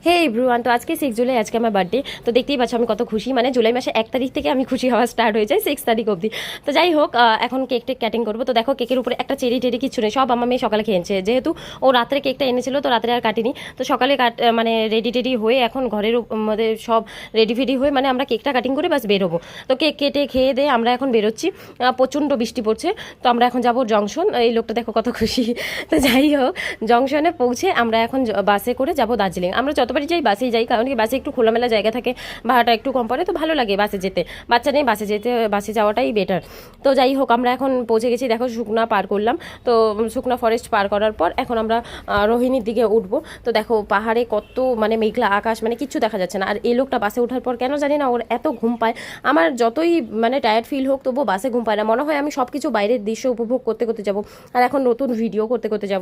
হে everyone, তো আজকে 6 জুলাই, আজকে আমার বার্থডে। তো দেখতেই পাচ্ছ আমি কত খুশি, মানে জুলাই মাসে 1 তারিখ থেকে আমি খুশি হওয়া স্টার্ট হয়ে যায় 6 তারিখ অবধি। তো যাই হোক, এখন কেক টেক কাটিং করবো। তো দেখো কেকের উপরে একটা চেরি টেরি কিছু নেই, সব আমার মেয়ে সকালে খেয়েছে, যেহেতু ও রাত্রে কেকটা এনেছিল তো রাত্রে আর কাটিনি। তো সকালে মানে রেডি টেডি হয়ে এখন ঘরের মধ্যে সব রেডি ফেডি হয়ে মানে আমরা কেকটা কাটিং করে বাস বেরোবো। তো কেক কেটে খেয়ে দিয়ে আমরা এখন বেরোচ্ছি। প্রচণ্ড বৃষ্টি পড়ছে, তো আমরা এখন যাবো জংশন। এই লোকটা দেখো কত খুশি। তো যাই হোক, জংশনে পৌঁছে আমরা এখন বাসে করে যাবো দার্জিলিং। আমরা যতবারই যাই বাসেই যাই, কারণ কি বাসে একটু খোলামেলা জায়গা থাকে, ভাড়াটা একটু কম পড়ে, তো ভালো লাগে বাসে যেতে। বাচ্চা নেই, বাসে যাওয়াটাই বেটার। তো যাই হোক, আমরা এখন পৌঁছে গেছি। দেখো শুকনা পার করলাম, তো শুকনা ফরেস্ট পার করার পর এখন আমরা রোহিণীর দিকে উঠবো। তো দেখো পাহাড়ে কত মানে মেঘলা আকাশ, মানে কিচ্ছু দেখা যাচ্ছে না। আর এই লোকটা বাসে ওঠার পর কেন জানি না ওর এত ঘুম পায়। আমার যতই মানে টায়ার্ড ফিল হোক তবুও বাসে ঘুম পায় না, মনে হয় আমি সব কিছু বাইরের দৃশ্য উপভোগ করতে করতে যাবো, আর এখন নতুন ভিডিও করতে করতে যাবো।